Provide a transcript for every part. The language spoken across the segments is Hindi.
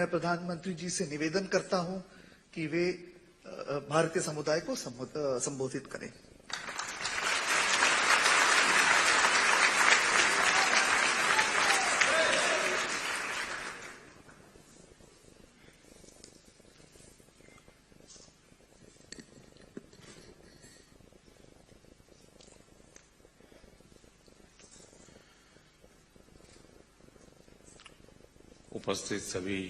मैं प्रधानमंत्री जी से निवेदन करता हूं कि वे भारतीय समुदाय को संबोधित करें। उपस्थित सभी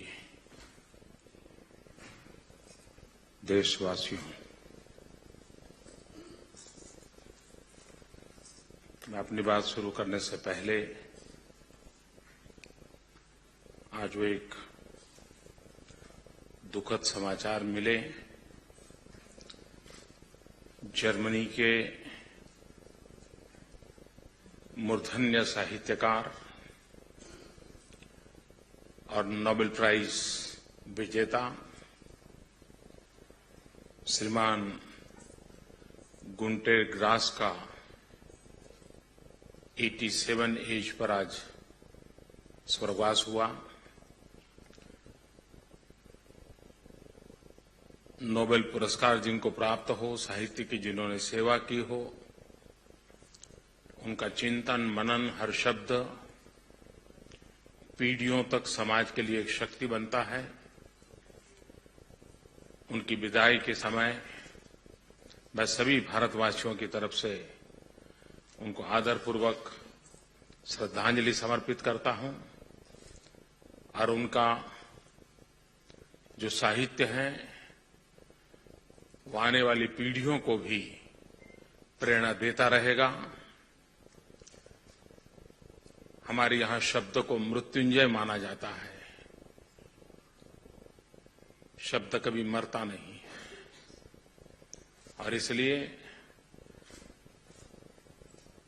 देशवासियों, मैं अपनी बात शुरू करने से पहले आज वो एक दुखद समाचार मिले। जर्मनी के मूर्धन्य साहित्यकार और नोबेल प्राइज विजेता श्रीमान गुंटेर ग्रास का 87 एज पर आज स्वर्गवास हुआ। नोबेल पुरस्कार जिनको प्राप्त हो, साहित्य की जिन्होंने सेवा की हो, उनका चिंतन मनन हर शब्द पीढ़ियों तक समाज के लिए एक शक्ति बनता है। उनकी विदाई के समय मैं सभी भारतवासियों की तरफ से उनको आदरपूर्वक श्रद्धांजलि समर्पित करता हूं और उनका जो साहित्य है वो आने वाली पीढ़ियों को भी प्रेरणा देता रहेगा। हमारे यहां शब्द को मृत्युंजय माना जाता है। शब्द कभी मरता नहीं और इसलिए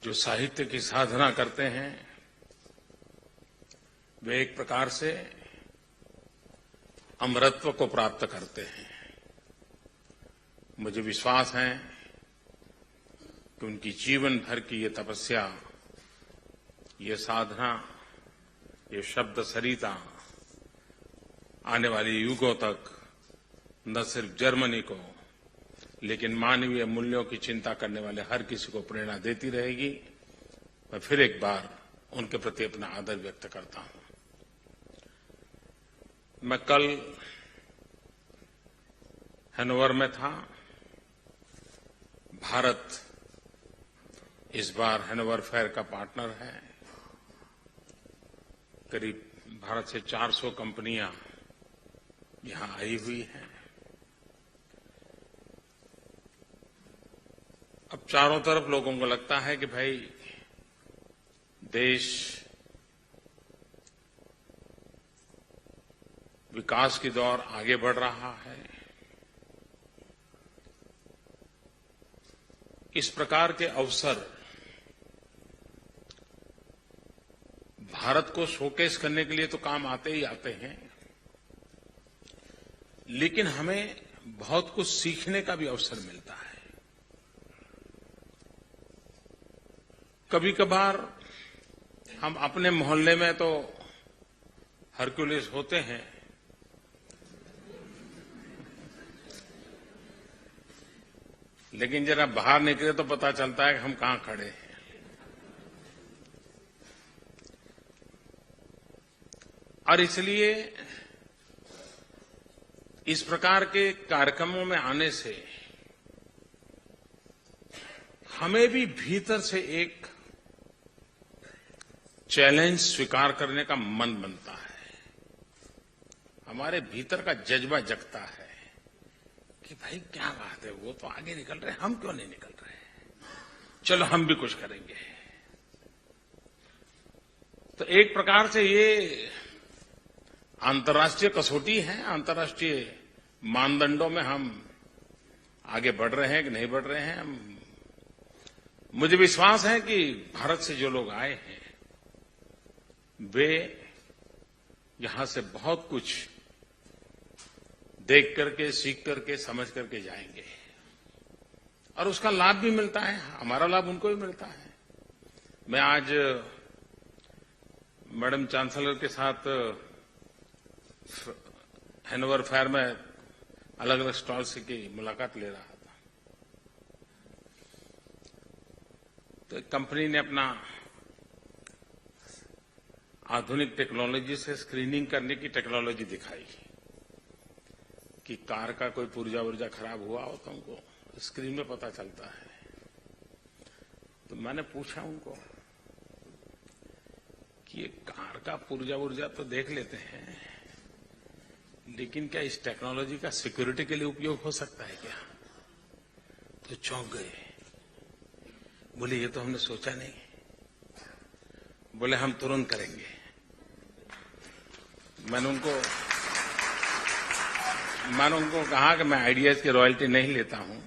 जो साहित्य की साधना करते हैं वे एक प्रकार से अमरत्व को प्राप्त करते हैं। मुझे विश्वास है कि उनकी जीवन भर की ये तपस्या, ये साधना, ये शब्द सरिता आने वाले युगों तक न सिर्फ जर्मनी को लेकिन मानवीय मूल्यों की चिंता करने वाले हर किसी को प्रेरणा देती रहेगी। मैं फिर एक बार उनके प्रति अपना आदर व्यक्त करता हूं। मैं कल हैनोवर में था। भारत इस बार हैनोवर फेयर का पार्टनर है। करीब भारत से 400 कंपनियां यहां आई हुई हैं। अब चारों तरफ लोगों को लगता है कि भाई देश विकास की दौर आगे बढ़ रहा है। इस प्रकार के अवसर भारत को शोकेस करने के लिए तो काम आते ही आते हैं, लेकिन हमें बहुत कुछ सीखने का भी अवसर मिलता है। कभी कभार हम अपने मोहल्ले में तो हरक्यूलिस होते हैं, लेकिन जरा बाहर निकले तो पता चलता है कि हम कहां खड़े हैं। और इसलिए इस प्रकार के कार्यक्रमों में आने से हमें भी भीतर से एक चैलेंज स्वीकार करने का मन बनता है। हमारे भीतर का जज्बा जगता है कि भाई क्या बात है, वो तो आगे निकल रहे हैं, हम क्यों नहीं निकल रहे? चलो हम भी कुछ करेंगे। तो एक प्रकार से ये अंतर्राष्ट्रीय कसौटी है। अंतर्राष्ट्रीय मानदंडों में हम आगे बढ़ रहे हैं कि नहीं बढ़ रहे हैं। मुझे विश्वास है कि भारत से जो लोग आए हैं वे यहां से बहुत कुछ देख करके, सीख करके, समझ करके जाएंगे और उसका लाभ भी मिलता है। हमारा लाभ उनको भी मिलता है। मैं आज मैडम चांसलर के साथ हैनोवर फेयर में अलग अलग स्टॉल से की मुलाकात ले रहा था, तो एक कंपनी ने अपना आधुनिक टेक्नोलॉजी से स्क्रीनिंग करने की टेक्नोलॉजी दिखाई कि कार का कोई पुर्जा उर्जा खराब हुआ हो तो उनको स्क्रीन में पता चलता है। तो मैंने पूछा उनको कि ये कार का पुर्जा उर्जा तो देख लेते हैं, लेकिन क्या इस टेक्नोलॉजी का सिक्योरिटी के लिए उपयोग हो सकता है क्या? तो चौंक गए, बोले ये तो हमने सोचा नहीं। बोले हम तुरंत करेंगे। मैंने उनको कहा कि मैं आइडियाज की रॉयल्टी नहीं लेता हूं,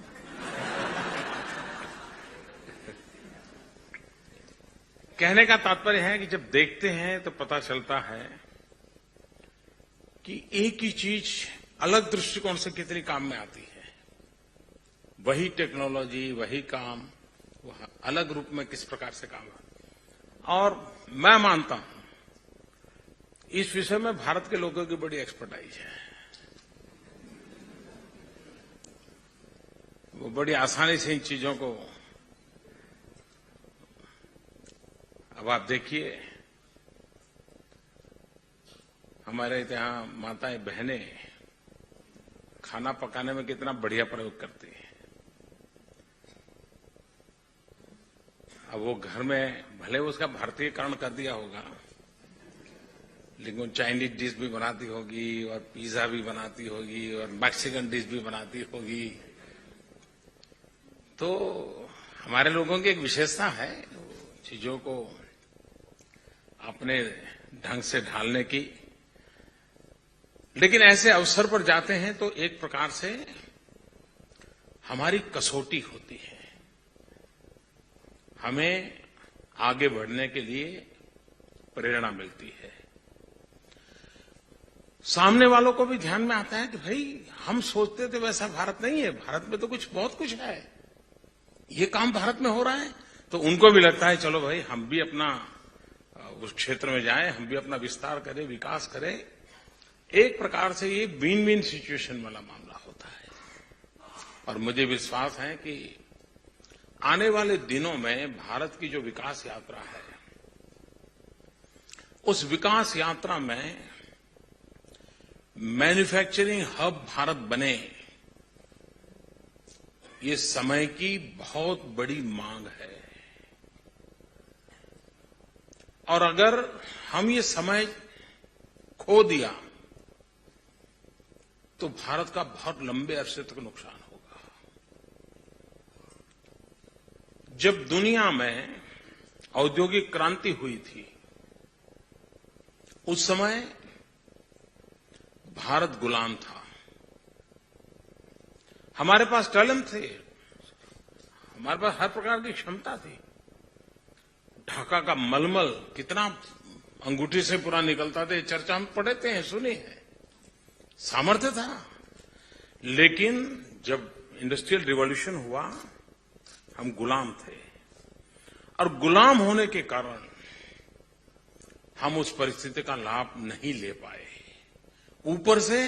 कहने का तात्पर्य है कि जब देखते हैं तो पता चलता है कि एक ही चीज अलग दृष्टिकोण से कितनी काम में आती है। वही टेक्नोलॉजी, वही काम, वह अलग रूप में किस प्रकार से काम आता। और मैं मानता हूं इस विषय में भारत के लोगों की बड़ी एक्सपर्टाइज है। वो बड़ी आसानी से इन चीजों को, अब आप देखिए हमारे यहाँ माताएं बहनें खाना पकाने में कितना बढ़िया प्रयोग करती हैं। अब वो घर में भले उसका भारतीयकरण कर दिया होगा, लेकिन चाइनीज डिश भी बनाती होगी और पिज्जा भी बनाती होगी और मैक्सिकन डिश भी बनाती होगी। तो हमारे लोगों की एक विशेषता है चीजों को अपने ढंग से ढालने की। लेकिन ऐसे अवसर पर जाते हैं तो एक प्रकार से हमारी कसौटी होती है, हमें आगे बढ़ने के लिए प्रेरणा मिलती है। सामने वालों को भी ध्यान में आता है कि भाई हम सोचते थे वैसा भारत नहीं है, भारत में तो बहुत कुछ है, ये काम भारत में हो रहा है। तो उनको भी लगता है चलो भाई हम भी अपना उस क्षेत्र में जाएं, हम भी अपना विस्तार करें, विकास करें। एक प्रकार से ये विन विन सिचुएशन वाला मामला होता है। और मुझे विश्वास है कि आने वाले दिनों में भारत की जो विकास यात्रा है, उस विकास यात्रा में मैन्युफैक्चरिंग हब भारत बने, ये समय की बहुत बड़ी मांग है। और अगर हम ये समय खो दिया तो भारत का बहुत लंबे अरसे तक नुकसान होगा। जब दुनिया में औद्योगिक क्रांति हुई थी, उस समय भारत गुलाम था। हमारे पास टैलेंट थे, हमारे पास हर प्रकार की क्षमता थी। ढाका का मलमल कितना अंगूठी से पूरा निकलता था, चर्चा हम पढ़ते हैं, सुनी है, सामर्थ्य था। लेकिन जब इंडस्ट्रियल रिवॉल्यूशन हुआ, हम गुलाम थे, और गुलाम होने के कारण हम उस परिस्थिति का लाभ नहीं ले पाए। ऊपर से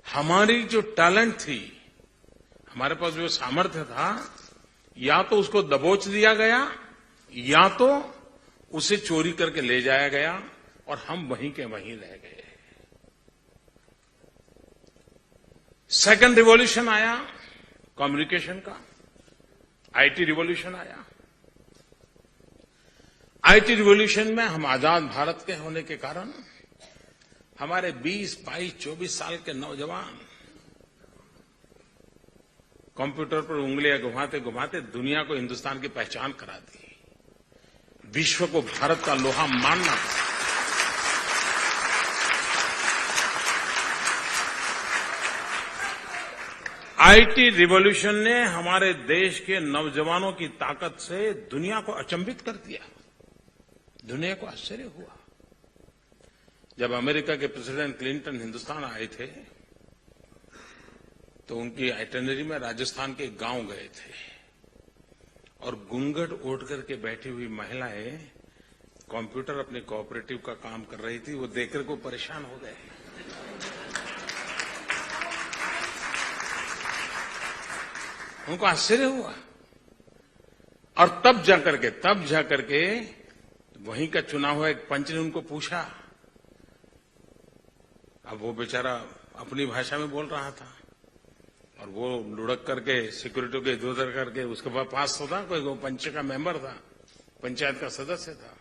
हमारी जो टैलेंट थी, हमारे पास जो सामर्थ्य था, या तो उसको दबोच दिया गया या तो उसे चोरी करके ले जाया गया और हम वहीं के वहीं रह गए। सेकंड रिवॉल्यूशन आया कम्युनिकेशन का, आईटी रिवॉल्यूशन आया। आईटी रिवॉल्यूशन में हम आजाद भारत के होने के कारण हमारे 20, 22, 24 साल के नौजवान कंप्यूटर पर उंगलियां घुमाते घुमाते दुनिया को हिंदुस्तान की पहचान करा दी, विश्व को भारत का लोहा मानना था। आईटी रिवॉल्यूशन ने हमारे देश के नौजवानों की ताकत से दुनिया को अचंभित कर दिया, दुनिया को आश्चर्य हुआ। जब अमेरिका के प्रेसिडेंट क्लिंटन हिंदुस्तान आए थे तो उनकी आइटिनरी में राजस्थान के गांव गए थे, और घूंघट ओढ़ करके बैठी हुई महिलाएं कंप्यूटर अपने कोऑपरेटिव का काम कर रही थी। वो देखकर को परेशान हो गए। उनको आश्चर्य हुआ। और तब जाकर के वहीं का चुना हुआ एक पंच ने उनको पूछा। अब वो बेचारा अपनी भाषा में बोल रहा था और वो लुढ़क करके सिक्योरिटी के इधर करके उसके पास तो था कोई, वो पंच का मेंबर था, पंचायत का सदस्य था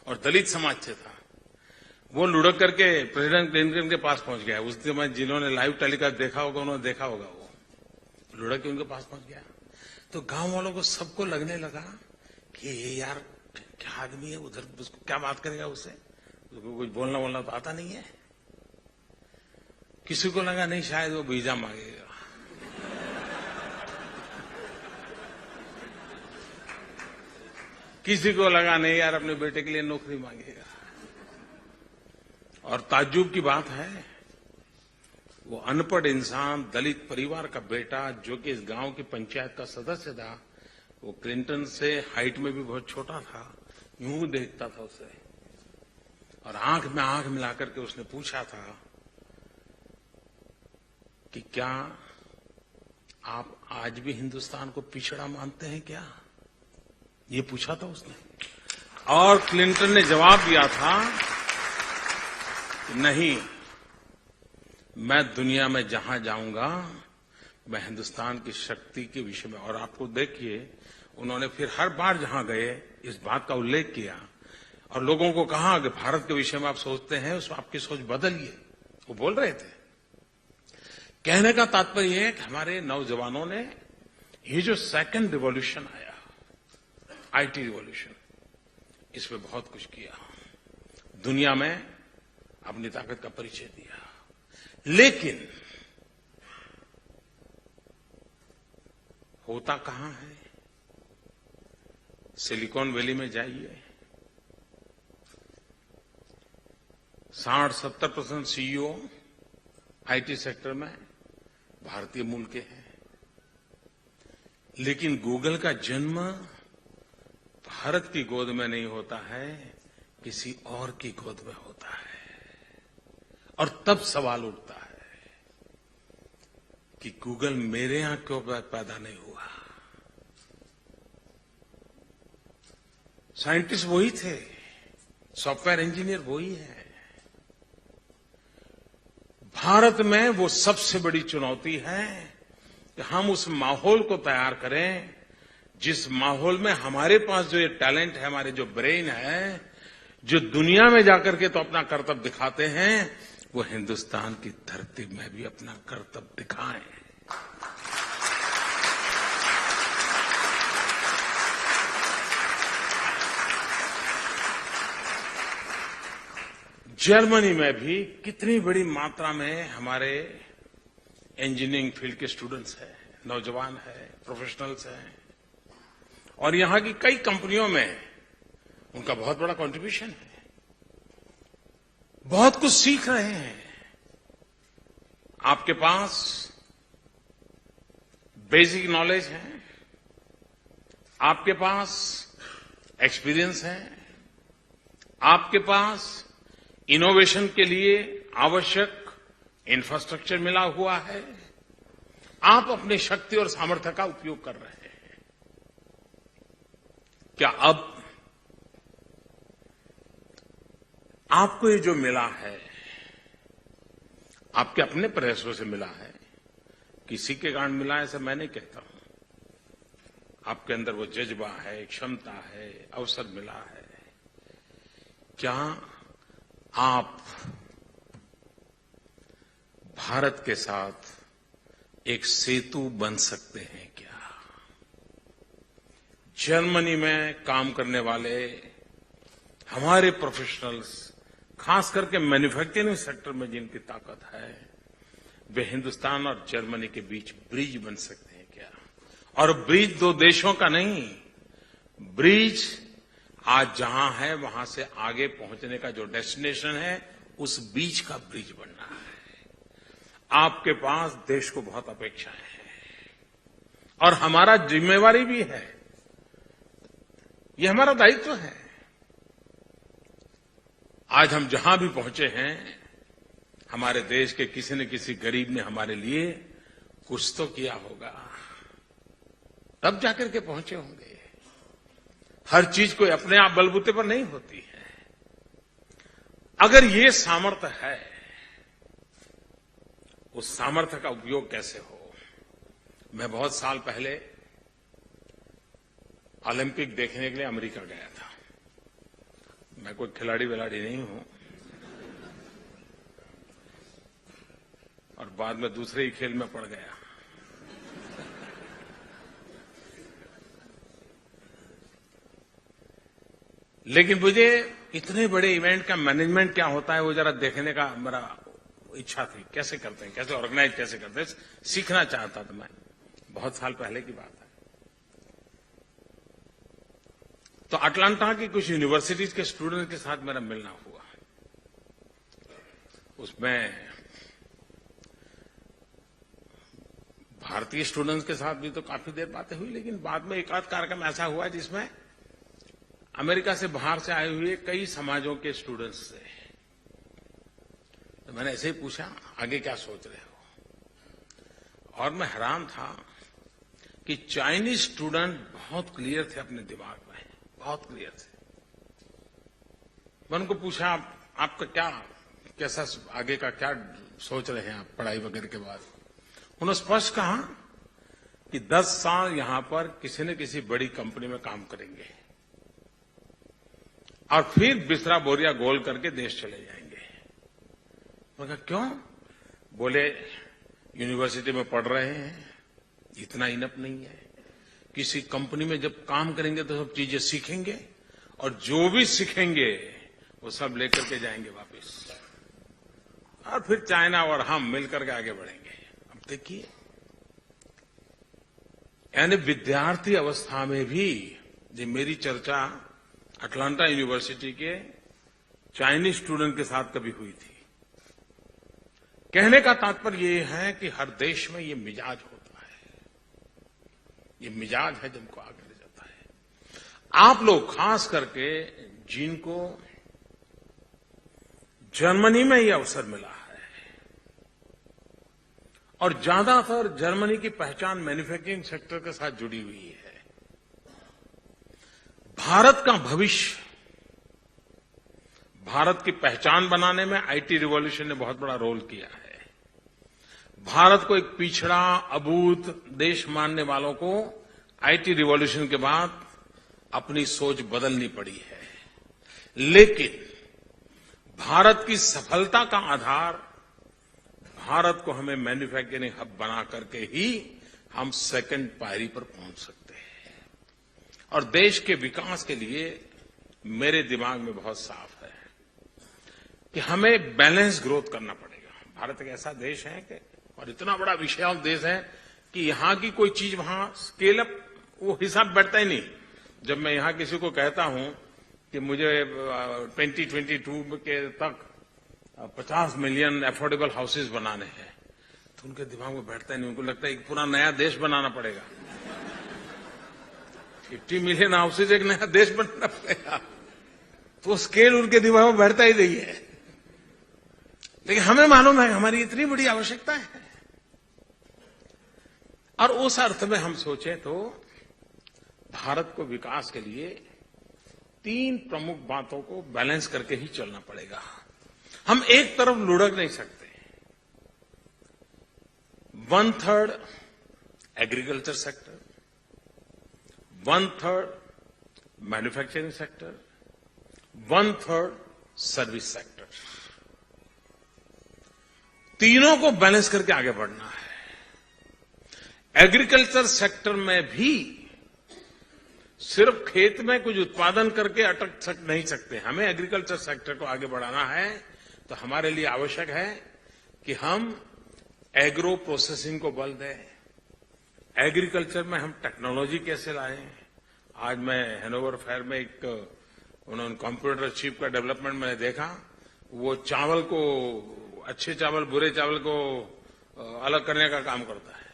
और दलित समाज से था। वो लुढ़क करके प्रेसिडेंट क्लिंटन के पास पहुंच गया। उस समय जिन्होंने लाइव टेलीकास्ट देखा होगा उन्होंने देखा होगा, वो लुढ़क के उनके पास पहुंच गया। तो गांव वालों को सबको लगने लगा कि ये यार क्या आदमी है, उधर उसको क्या बात करेगा, उससे उसको कुछ बोलना तो आता नहीं है। किसी को लगा नहीं शायद वो वीजा मांगेगा, किसी को लगा नहीं यार अपने बेटे के लिए नौकरी मांगेगा। और ताज्जुब की बात है, वो अनपढ़ इंसान, दलित परिवार का बेटा जो कि इस गांव की पंचायत का सदस्य था, वो क्लिंटन से हाइट में भी बहुत छोटा था, यूं देखता था उसे और आंख में आंख मिलाकर के उसने पूछा था कि क्या आप आज भी हिंदुस्तान को पिछड़ा मानते हैं क्या? ये पूछा था उसने। और क्लिंटन ने जवाब दिया था कि नहीं, मैं दुनिया में जहां जाऊंगा मैं हिंदुस्तान की शक्ति के विषय में। और आपको देखिए, उन्होंने फिर हर बार जहां गए इस बात का उल्लेख किया और लोगों को कहा कि भारत के विषय में आप सोचते हैं, उसमें आपकी सोच बदलिए। वो बोल रहे थे। कहने का तात्पर्य है कि हमारे नौजवानों ने ये जो सेकंड रिवॉल्यूशन आया, आईटी रिवॉल्यूशन, इसमें बहुत कुछ किया, दुनिया में अपनी ताकत का परिचय दिया। लेकिन होता कहां है? सिलिकॉन वैली में जाइए, 60-70% सीईओ आईटी सेक्टर में भारतीय मूल के हैं। लेकिन गूगल का जन्म भारत की गोद में नहीं होता है, किसी और की गोद में होता है। और तब सवाल उठता है कि गूगल मेरे यहां क्यों पैदा नहीं हुआ? साइंटिस्ट वही थे, सॉफ्टवेयर इंजीनियर वही है। भारत में वो सबसे बड़ी चुनौती है कि हम उस माहौल को तैयार करें जिस माहौल में हमारे पास जो ये टैलेंट है, हमारे जो ब्रेन है, जो दुनिया में जाकर के तो अपना कर्तव्य दिखाते हैं, वो हिंदुस्तान की धरती में भी अपना कर्तव्य दिखाएं। जर्मनी में भी कितनी बड़ी मात्रा में हमारे इंजीनियरिंग फील्ड के स्टूडेंट्स हैं, नौजवान हैं, प्रोफेशनल्स हैं और यहां की कई कंपनियों में उनका बहुत बड़ा कंट्रीब्यूशन है। बहुत कुछ सीख रहे हैं। आपके पास बेसिक नॉलेज है, आपके पास एक्सपीरियंस है, आपके पास इनोवेशन के लिए आवश्यक इंफ्रास्ट्रक्चर मिला हुआ है, आप अपनी शक्ति और सामर्थ्य का उपयोग कर रहे हैं। क्या अब आपको ये जो मिला है, आपके अपने प्रयासों से मिला है, किसी के कारण मिला ऐसा मैं नहीं कहता हूं। आपके अंदर वो जज्बा है, क्षमता है, अवसर मिला है। क्या आप भारत के साथ एक सेतु बन सकते हैं क्या? जर्मनी में काम करने वाले हमारे प्रोफेशनल्स, खास करके मैन्युफैक्चरिंग सेक्टर में जिनकी ताकत है, वे हिंदुस्तान और जर्मनी के बीच ब्रिज बन सकते हैं क्या? और ब्रिज दो देशों का नहीं, ब्रिज आज जहां है वहां से आगे पहुंचने का जो डेस्टिनेशन है, उस बीच का ब्रिज बनना है। आपके पास देश को बहुत अपेक्षाएं हैं और हमारा जिम्मेवारी भी है, ये हमारा दायित्व है। आज हम जहां भी पहुंचे हैं, हमारे देश के किसी न किसी गरीब ने हमारे लिए कुछ तो किया होगा, तब जाकर के पहुंचे होंगे। हर चीज कोई अपने आप बलबूते पर नहीं होती है। अगर ये सामर्थ्य है, उस सामर्थ्य का उपयोग कैसे हो। मैं बहुत साल पहले ओलंपिक देखने के लिए अमेरिका गया था। मैं कोई खिलाड़ी विलाड़ी नहीं हूं, और बाद में दूसरे ही खेल में पड़ गया। लेकिन मुझे इतने बड़े इवेंट का मैनेजमेंट क्या होता है वो जरा देखने का मेरा इच्छा थी। कैसे करते हैं, कैसे ऑर्गेनाइज कैसे करते हैं, सीखना चाहता था मैं। बहुत साल पहले की बात है। तो अटलांटा की कुछ यूनिवर्सिटीज के स्टूडेंट के साथ मेरा मिलना हुआ। उसमें भारतीय स्टूडेंट्स के साथ भी तो काफी देर बातें हुई, लेकिन बाद में एक आध कार्यक्रम ऐसा हुआ जिसमें अमेरिका से बाहर से आए हुए कई समाजों के स्टूडेंट्स थे। तो मैंने ऐसे ही पूछा, आगे क्या सोच रहे हो। और मैं हैरान था कि चाइनीज स्टूडेंट बहुत क्लियर थे अपने दिमाग में, बहुत क्लियर थे। मैं उनको पूछा, आपका क्या कैसा आगे का क्या सोच रहे हैं आप पढ़ाई वगैरह के बाद। उन्होंने स्पष्ट कहा कि 10 साल यहां पर किसी न किसी बड़ी कंपनी में काम करेंगे और फिर बिस्तरा बोरिया गोल करके देश चले जाएंगे। मैं कहा क्यों। बोले यूनिवर्सिटी में पढ़ रहे हैं, इतना इनफ नहीं है। किसी कंपनी में जब काम करेंगे तो सब चीजें सीखेंगे, और जो भी सीखेंगे वो सब लेकर के जाएंगे वापस, और फिर चाइना और हम मिलकर के आगे बढ़ेंगे। अब देखिए, यानी विद्यार्थी अवस्था में भी ये मेरी चर्चा अटलांटा यूनिवर्सिटी के चाइनीज स्टूडेंट के साथ कभी हुई थी। कहने का तात्पर्य ये है कि हर देश में ये मिजाज होता है, ये मिजाज है जिनको आगे ले जाता है। आप लोग खास करके जिनको जर्मनी में ये अवसर मिला है, और ज्यादातर जर्मनी की पहचान मैन्युफैक्चरिंग सेक्टर के साथ जुड़ी हुई है। भारत का भविष्य, भारत की पहचान बनाने में आईटी रिवॉल्यूशन ने बहुत बड़ा रोल किया है। भारत को एक पिछड़ा अबूझ देश मानने वालों को आईटी रिवॉल्यूशन के बाद अपनी सोच बदलनी पड़ी है। लेकिन भारत की सफलता का आधार, भारत को हमें मैन्युफैक्चरिंग हब बना करके ही हम सेकंड पायरी पर पहुंच सकते हैं। और देश के विकास के लिए मेरे दिमाग में बहुत साफ है कि हमें बैलेंस ग्रोथ करना पड़ेगा। भारत एक ऐसा देश है कि, और इतना बड़ा विशाल देश है कि यहां की कोई चीज वहां स्केल अप वो हिसाब बैठता ही नहीं। जब मैं यहां किसी को कहता हूं कि मुझे 2022 के तक 50 मिलियन अफोर्डेबल हाउसेज बनाने हैं, तो उनके दिमाग में बैठता ही नहीं। उनको लगता है एक पूरा नया देश बनाना पड़ेगा। 50 मिलियन हाउसेज एक नया देश बनाना पड़ेगा, तो स्केल उनके दिमाग में बैठता ही नहीं है। लेकिन हमें मालूम है हमारी इतनी बड़ी आवश्यकता है, और उस अर्थ में हम सोचें तो भारत को विकास के लिए 3 प्रमुख बातों को बैलेंस करके ही चलना पड़ेगा। हम एक तरफ लुढ़क नहीं सकते। 1/3 agriculture sector, 1/3 manufacturing sector, 1/3 service sector, तीनों को बैलेंस करके आगे बढ़ना है। एग्रीकल्चर सेक्टर में भी सिर्फ खेत में कुछ उत्पादन करके अटक नहीं सकते। हमें एग्रीकल्चर सेक्टर को आगे बढ़ाना है, तो हमारे लिए आवश्यक है कि हम एग्रो प्रोसेसिंग को बल दें। एग्रीकल्चर में हम टेक्नोलॉजी कैसे लाएं। आज मैं हैनोवर फेयर में एक उन्होंने कंप्यूटर चिप का डेवलपमेंट मैंने देखा। वो चावल को, अच्छे चावल बुरे चावल को अलग करने का काम करता है।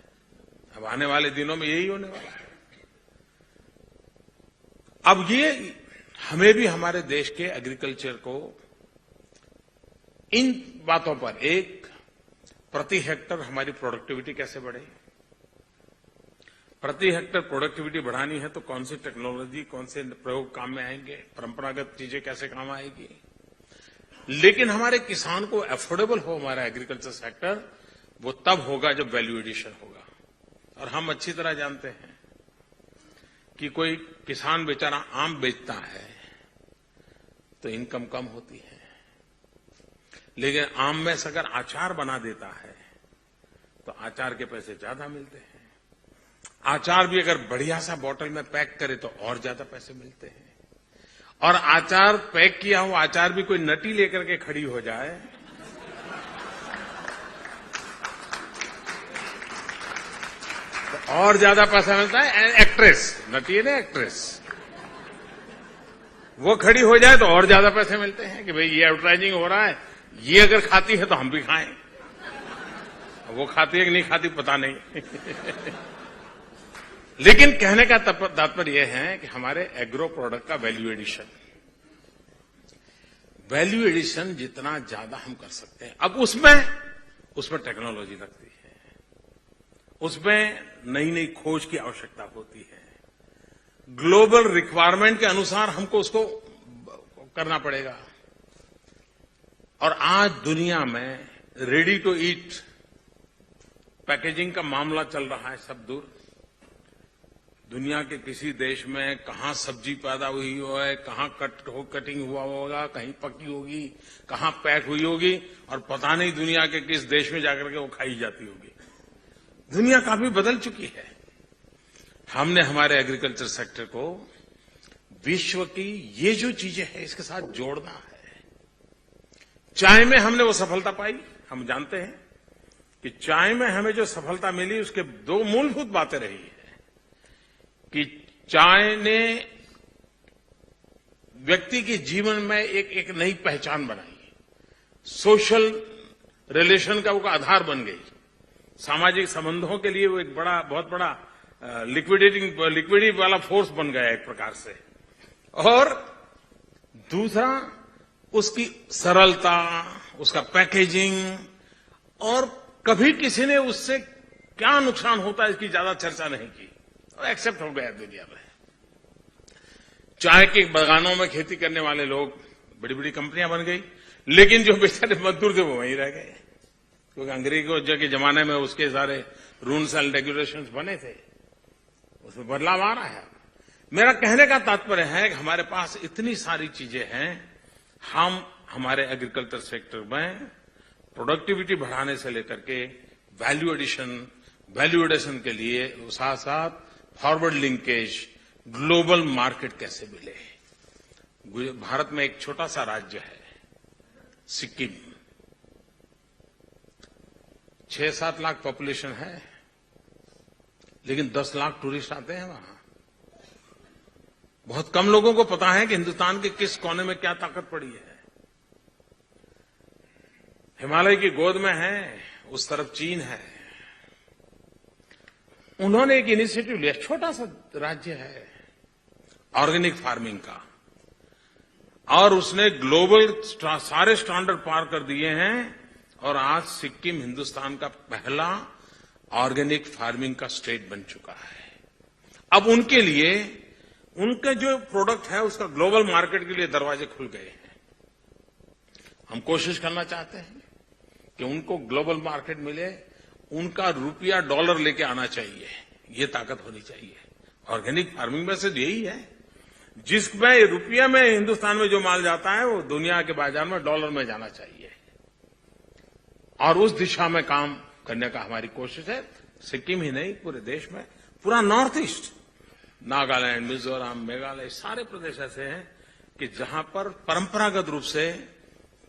अब आने वाले दिनों में यही होने वाला है। अब ये हमें भी हमारे देश के एग्रीकल्चर को इन बातों पर, एक प्रति हेक्टर हमारी प्रोडक्टिविटी कैसे बढ़े। प्रति हेक्टर प्रोडक्टिविटी बढ़ानी है तो कौन सी टेक्नोलॉजी, कौन से प्रयोग काम में आएंगे, परंपरागत चीजें कैसे काम आएगी। लेकिन हमारे किसान को अफोर्डेबल हो हमारा एग्रीकल्चर सेक्टर, वो तब होगा जब वैल्यू एडिशन होगा। और हम अच्छी तरह जानते हैं कि कोई किसान बेचारा आम बेचता है तो इनकम कम होती है, लेकिन आम में से अगर अचार बना देता है तो अचार के पैसे ज्यादा मिलते हैं। अचार भी अगर बढ़िया सा बोतल में पैक करे तो और ज्यादा पैसे मिलते हैं। और अचार पैक किया हुआ अचार भी कोई नटी लेकर के खड़ी हो जाए तो और ज्यादा पैसा मिलता है। एक्ट्रेस, नटी है ना एक्ट्रेस, वो खड़ी हो जाए तो और ज्यादा पैसे मिलते हैं कि भाई ये एडवर्टाइजिंग हो रहा है, ये अगर खाती है तो हम भी खाएं। वो खाती है कि नहीं खाती पता नहीं। लेकिन कहने का तात्पर्य यह है कि हमारे एग्रो प्रोडक्ट का वैल्यू एडिशन जितना ज्यादा हम कर सकते हैं, अब उसमें टेक्नोलॉजी लगती है, उसमें नई नई खोज की आवश्यकता होती है, ग्लोबल रिक्वायरमेंट के अनुसार हमको उसको करना पड़ेगा। और आज दुनिया में रेडी टू ईट पैकेजिंग का मामला चल रहा है सब दूर। दुनिया के किसी देश में कहां सब्जी पैदा हुई है, कहां कटिंग हुआ होगा, कहीं पकी होगी, कहां पैक हुई होगी, और पता नहीं दुनिया के किस देश में जाकर के वो खाई जाती होगी। दुनिया काफी बदल चुकी है। हमने हमारे एग्रीकल्चर सेक्टर को विश्व की ये जो चीजें हैं इसके साथ जोड़ना है। चाय में हमने वो सफलता पाई। हम जानते हैं कि चाय में हमें जो सफलता मिली उसके दो मूलभूत बातें रही है कि चाय ने व्यक्ति के जीवन में एक नई पहचान बनाई, सोशल रिलेशन का वो आधार बन गई, सामाजिक संबंधों के लिए वो एक बहुत बड़ा लिक्विडिटी वाला फोर्स बन गया एक प्रकार से। और दूसरा उसकी सरलता, उसका पैकेजिंग, और कभी किसी ने उससे क्या नुकसान होता है इसकी ज्यादा चर्चा नहीं की, एक्सेप्ट हो गया दुनिया में। चाय के बागानों में खेती करने वाले लोग बड़ी बड़ी कंपनियां बन गई, लेकिन जो बेचारे मजदूर थे वो वहीं रह गए, क्योंकि अंग्रेजों के जमाने में उसके सारे रूल्स एंड रेगुलेशंस बने थे, उसमें बदलाव आ रहा है। मेरा कहने का तात्पर्य है कि हमारे पास इतनी सारी चीजें हैं, हम हमारे एग्रीकल्चर सेक्टर में प्रोडक्टिविटी बढ़ाने से लेकर के वैल्यू एडिशन के लिए साथ साथ फॉरवर्ड लिंकेज, ग्लोबल मार्केट कैसे मिले। भारत में एक छोटा सा राज्य है सिक्किम, 6-7 लाख पॉपुलेशन है, लेकिन 10 लाख टूरिस्ट आते हैं वहां। बहुत कम लोगों को पता है कि हिंदुस्तान के किस कोने में क्या ताकत पड़ी है। हिमालय की गोद में है, उस तरफ चीन है। उन्होंने एक इनिशिएटिव लिया, छोटा सा राज्य है ऑर्गेनिक फार्मिंग का, और उसने ग्लोबल सारे स्टैंडर्ड पार कर दिए हैं, और आज सिक्किम हिंदुस्तान का पहला ऑर्गेनिक फार्मिंग का स्टेट बन चुका है। अब उनके लिए उनके जो प्रोडक्ट है उसका ग्लोबल मार्केट के लिए दरवाजे खुल गए हैं। हम कोशिश करना चाहते हैं कि उनको ग्लोबल मार्केट मिले, उनका रुपया डॉलर लेके आना चाहिए, ये ताकत होनी चाहिए। ऑर्गेनिक फार्मिंग में से यही है, जिसमें रुपया में हिंदुस्तान में जो माल जाता है वो दुनिया के बाजार में डॉलर में जाना चाहिए, और उस दिशा में काम करने का हमारी कोशिश है। सिक्किम ही नहीं, पूरे देश में, पूरा नॉर्थ ईस्ट, नागालैंड, मिजोरम, मेघालय, सारे प्रदेश ऐसे हैं कि जहां पर परंपरागत रूप से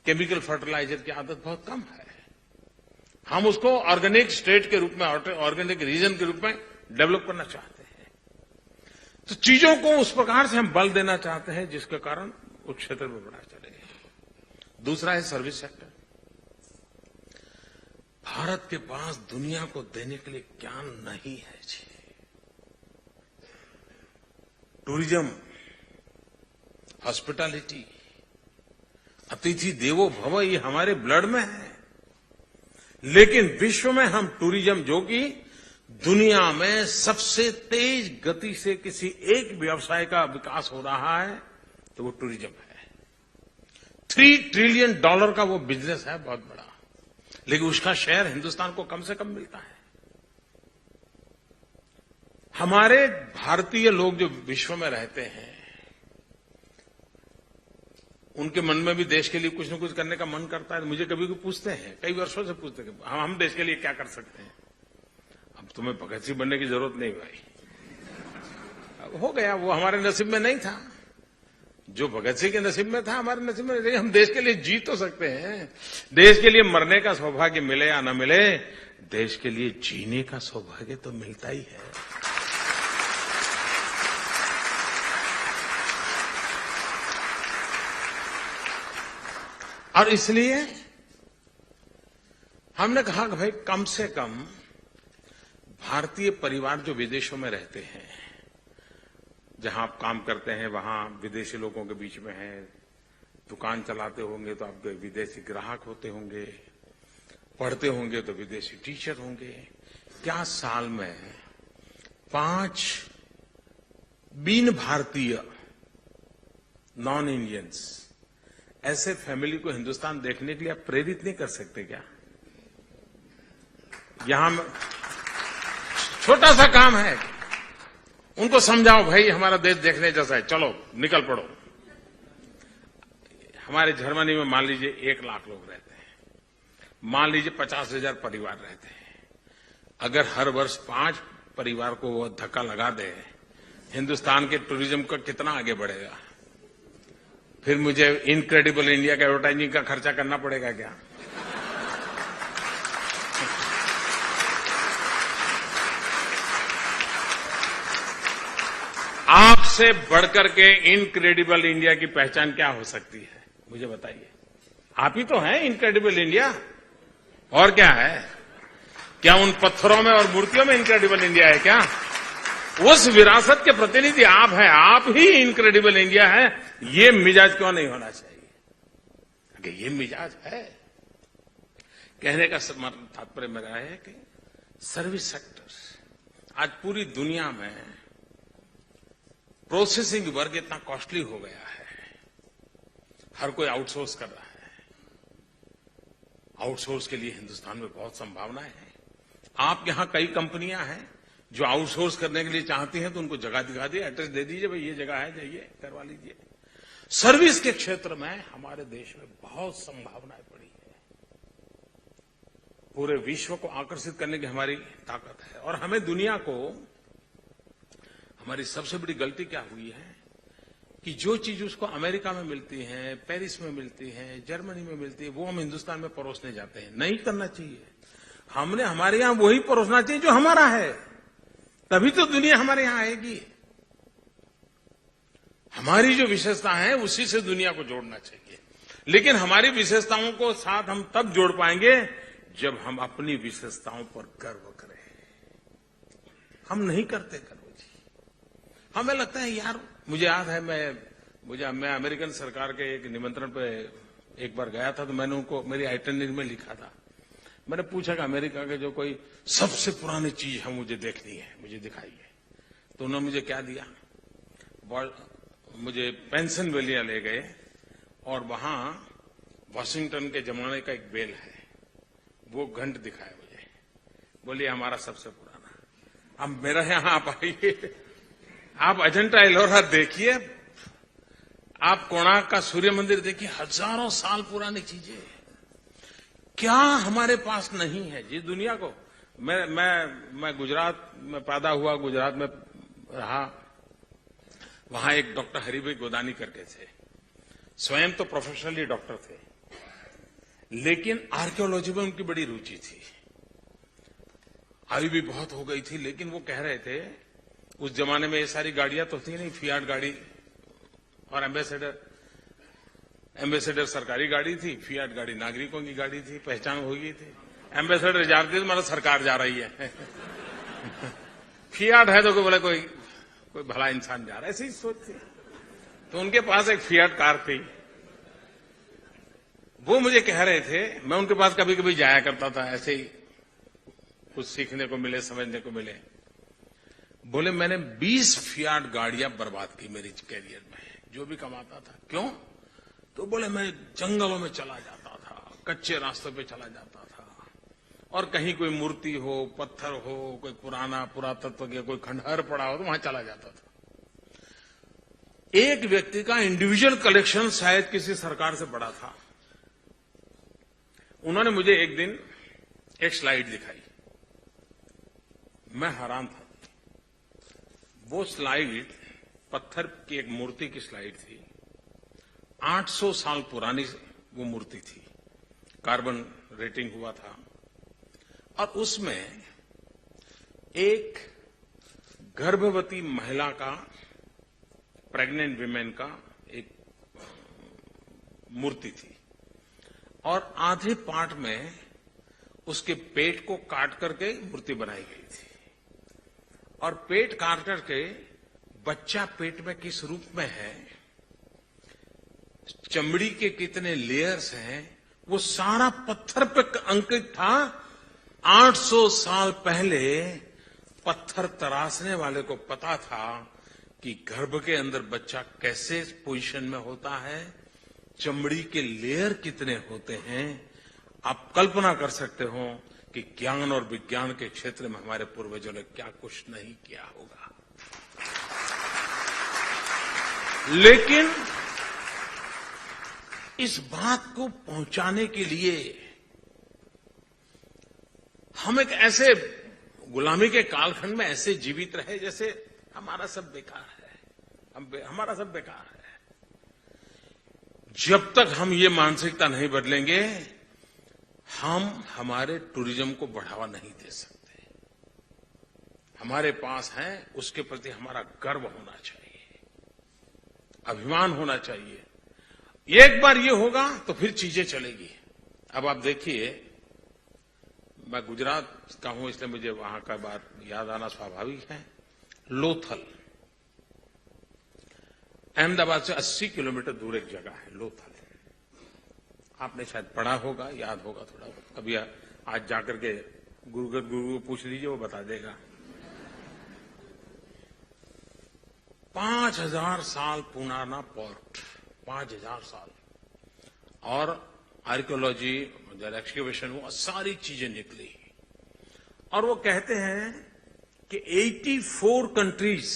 केमिकल फर्टिलाइजर की आदत बहुत कम है। हम उसको ऑर्गेनिक स्टेट के रूप में, ऑर्गेनिक रीजन के रूप में डेवलप करना चाहते हैं। तो चीजों को उस प्रकार से हम बल देना चाहते हैं जिसके कारण उस क्षेत्र में बढ़ा चले। दूसरा है सर्विस सेक्टर। भारत के पास दुनिया को देने के लिए क्या नहीं है जी। टूरिज्म, हॉस्पिटैलिटी, अतिथि देवो भव, ये हमारे ब्लड में है। लेकिन विश्व में हम टूरिज्म, जो कि दुनिया में सबसे तेज गति से किसी एक व्यवसाय का विकास हो रहा है, तो वो टूरिज्म है। $3 ट्रिलियन का वो बिजनेस है, बहुत बड़ा, लेकिन उसका शेयर हिंदुस्तान को कम से कम मिलता है। हमारे भारतीय लोग जो विश्व में रहते हैं, उनके मन में भी देश के लिए कुछ न कुछ करने का मन करता है। मुझे कभी पूछते हैं, कई वर्षों से पूछते हैं, हम देश के लिए क्या कर सकते हैं। अब तुम्हें भगत सिंह बनने की जरूरत नहीं भाई, अब हो गया, वो हमारे नसीब में नहीं था। जो भगत सिंह के नसीब में था, हमारे नसीब में नहीं। हम देश के लिए जी तो सकते हैं, देश के लिए मरने का सौभाग्य मिले या न मिले, देश के लिए जीने का सौभाग्य तो मिलता ही है। और इसलिए हमने कहा कि भाई कम से कम भारतीय परिवार जो विदेशों में रहते हैं, जहां आप काम करते हैं वहां विदेशी लोगों के बीच में हैं, दुकान चलाते होंगे तो आपके विदेशी ग्राहक होते होंगे, पढ़ते होंगे तो विदेशी टीचर होंगे। क्या साल में 5 बिन भारतीय नॉन इंडियंस ऐसे फैमिली को हिंदुस्तान देखने के लिए आप प्रेरित नहीं कर सकते क्या? यहां छोटा सा काम है, उनको समझाओ भाई हमारा देश देखने जैसा है, चलो निकल पड़ो। हमारे जर्मनी में मान लीजिए 1 लाख लोग रहते हैं, मान लीजिए 50,000 परिवार रहते हैं। अगर हर वर्ष 5 परिवार को वो धक्का लगा दे, हिंदुस्तान के टूरिज्म का कितना आगे बढ़ेगा। फिर मुझे इनक्रेडिबल इंडिया का एडवर्टाइजिंग का खर्चा करना पड़ेगा क्या? आपसे बढ़कर के इनक्रेडिबल इंडिया की पहचान क्या हो सकती है, मुझे बताइए। आप ही तो हैं इनक्रेडिबल इंडिया, और क्या है? क्या उन पत्थरों में और मूर्तियों में इनक्रेडिबल इंडिया है क्या? उस विरासत के प्रतिनिधि आप हैं, आप ही इनक्रेडिबल इंडिया है। ये मिजाज क्यों नहीं होना चाहिए? अगर ये मिजाज है, कहने का तात्पर्य मेरा है कि सर्विस सेक्टर आज पूरी दुनिया में प्रोसेसिंग वर्क इतना कॉस्टली हो गया है, हर कोई आउटसोर्स कर रहा है। आउटसोर्स के लिए हिंदुस्तान में बहुत संभावनाएं हैं। आप यहां कई कंपनियां हैं जो आउटसोर्स करने के लिए चाहती हैं, तो उनको जगह दिखा दी, एड्रेस दे दीजिए, भाई ये जगह है, जाइए करवा लीजिए। सर्विस के क्षेत्र में हमारे देश में बहुत संभावनाएं पड़ी है। पूरे विश्व को आकर्षित करने की हमारी ताकत है। और हमें दुनिया को, हमारी सबसे बड़ी गलती क्या हुई है कि जो चीज उसको अमेरिका में मिलती है, पेरिस में मिलती है, जर्मनी में मिलती है, वो हम हिंदुस्तान में परोसने जाते हैं। नहीं करना चाहिए। हमने हमारे यहां वही परोसना चाहिए जो हमारा है, तभी तो दुनिया हमारे यहां आएगी। हमारी जो विशेषता है उसी से दुनिया को जोड़ना चाहिए। लेकिन हमारी विशेषताओं को साथ हम तब जोड़ पाएंगे जब हम अपनी विशेषताओं पर गर्व करें। हम नहीं करते गर्व जी। हमें लगता है यार, मुझे याद है मैं अमेरिकन सरकार के एक निमंत्रण पे एक बार गया था, तो मैंने उनको मेरी आइटनरी में लिखा था। मैंने पूछा कि अमेरिका के जो कोई सबसे पुरानी चीज है मुझे देखनी है, मुझे दिखाइए। तो उन्होंने मुझे क्या दिया, मुझे पेंसिल्वेनिया ले गए और वहां वॉशिंगटन के जमाने का एक बेल है, वो घंट दिखाया मुझे। बोलिए हमारा सबसे पुराना। अब मेरा यहां आप आइए, आप अजंता एलोरा देखिए, आप कोणार्क का सूर्य मंदिर देखिए, हजारों साल पुरानी चीजें क्या हमारे पास नहीं है जी। दुनिया को मैं गुजरात में पैदा हुआ, गुजरात में रहा। वहां एक डॉक्टर हरिभाई गोदानी करके थे, स्वयं तो प्रोफेशनली डॉक्टर थे, लेकिन आर्कियोलॉजी में उनकी बड़ी रुचि थी। आयु भी बहुत हो गई थी, लेकिन वो कह रहे थे उस जमाने में ये सारी गाड़ियां तो थी नहीं, फियाट गाड़ी और एम्बेसडर सरकारी गाड़ी थी, फियाट गाड़ी नागरिकों की गाड़ी थी, पहचान हो गई थी। एम्बेसडर जा रही थी, मतलब सरकार जा रही है। फियाट है तो बोले कोई भला इंसान जा रहा है, ऐसी सोच थी। तो उनके पास एक फियाट कार थी, वो मुझे कह रहे थे, मैं उनके पास कभी कभी जाया करता था, ऐसे ही कुछ सीखने को मिले, समझने को मिले। बोले मैंने 20 फियाट गाड़ियां बर्बाद की मेरी कैरियर में, जो भी कमाता था। क्यों? तो बोले मैं जंगलों में चला जाता था, कच्चे रास्तों पे चला जाता था, और कहीं कोई मूर्ति हो, पत्थर हो, कोई पुराना पुरातत्व का कोई खंडहर पड़ा हो तो वहां चला जाता था। एक व्यक्ति का इंडिविजुअल कलेक्शन शायद किसी सरकार से बड़ा था। उन्होंने मुझे एक दिन एक स्लाइड दिखाई, मैं हैरान था। वो स्लाइड पत्थर की एक मूर्ति की स्लाइड थी। 800 साल पुरानी वो मूर्ति थी, कार्बन रेटिंग हुआ था, और उसमें एक गर्भवती महिला का, प्रेग्नेंट विमेन का एक मूर्ति थी, और आधे पार्ट में उसके पेट को काट करके मूर्ति बनाई गई थी, और पेट काट करके बच्चा पेट में किस रूप में है, चमड़ी के कितने लेयर्स हैं, वो सारा पत्थर पे अंकित था। 800 साल पहले पत्थर तराशने वाले को पता था कि गर्भ के अंदर बच्चा कैसे पोजीशन में होता है, चमड़ी के लेयर कितने होते हैं। आप कल्पना कर सकते हो कि ज्ञान और विज्ञान के क्षेत्र में हमारे पूर्वजों ने क्या कुछ नहीं किया होगा। लेकिन इस बात को पहुंचाने के लिए हम एक ऐसे गुलामी के कालखंड में ऐसे जीवित रहे जैसे हमारा सब बेकार है, हमारा सब बेकार है। जब तक हम ये मानसिकता नहीं बदलेंगे, हम हमारे टूरिज्म को बढ़ावा नहीं दे सकते। हमारे पास है, उसके प्रति हमारा गर्व होना चाहिए, अभिमान होना चाहिए। एक बार ये होगा तो फिर चीजें चलेगी। अब आप देखिए, मैं गुजरात का हूं इसलिए मुझे वहां का बात याद आना स्वाभाविक है। लोथल, अहमदाबाद से 80 किलोमीटर दूर एक जगह है लोथल। आपने शायद पढ़ा होगा, याद होगा थोड़ा बहुत। कभी आज जाकर के गुरु को पूछ लीजिए, वो बता देगा। 5000 साल पुराना पोर्ट, 5000 साल, और आर्कियोलॉजी, एक्सकेवेशन हुआ, सारी चीजें निकली। और वो कहते हैं कि 84 कंट्रीज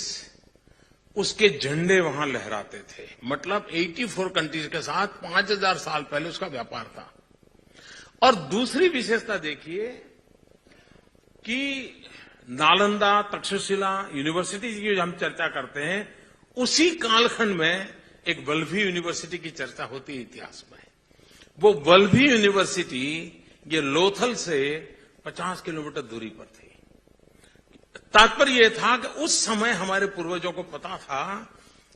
उसके झंडे वहां लहराते थे। मतलब 84 कंट्रीज के साथ 5000 साल पहले उसका व्यापार था। और दूसरी विशेषता देखिए कि नालंदा, तक्षशिला यूनिवर्सिटी की जो हम चर्चा करते हैं, उसी कालखंड में एक वल्लभी यूनिवर्सिटी की चर्चा होती है इतिहास में। वो वल्लभी यूनिवर्सिटी ये लोथल से 50 किलोमीटर दूरी पर थी। तात्पर्य यह था कि उस समय हमारे पूर्वजों को पता था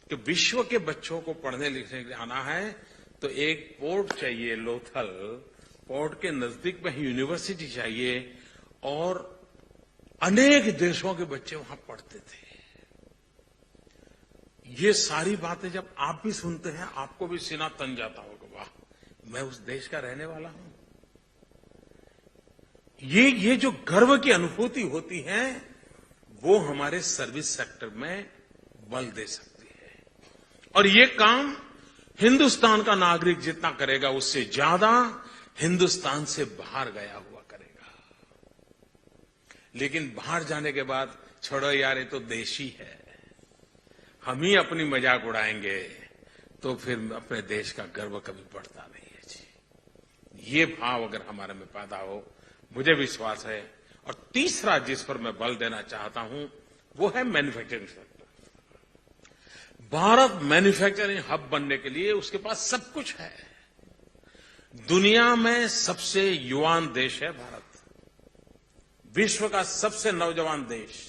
कि विश्व के बच्चों को पढ़ने लिखने के लिए आना है तो एक पोर्ट चाहिए, लोथल। पोर्ट के नजदीक में ही यूनिवर्सिटी चाहिए, और अनेक देशों के बच्चे वहां पढ़ते थे। ये सारी बातें जब आप भी सुनते हैं, आपको भी सीना तन जाता होगा, वाह, मैं उस देश का रहने वाला हूं। ये जो गर्व की अनुभूति होती है, वो हमारे सर्विस सेक्टर में बल दे सकती है। और ये काम हिंदुस्तान का नागरिक जितना करेगा, उससे ज्यादा हिंदुस्तान से बाहर गया हुआ करेगा। लेकिन बाहर जाने के बाद, छोड़ो यार, ये तो देश ही है, हम ही अपनी मजाक उड़ाएंगे, तो फिर अपने देश का गर्व कभी बढ़ता नहीं है जी। ये भाव अगर हमारे में पैदा हो, मुझे विश्वास है। और तीसरा जिस पर मैं बल देना चाहता हूं, वो है manufacturing sector. Bharat manufacturing hub बनने के लिए उसके पास सब कुछ है। दुनिया में सबसे युवान देश है भारत, विश्व का सबसे नौजवान देश।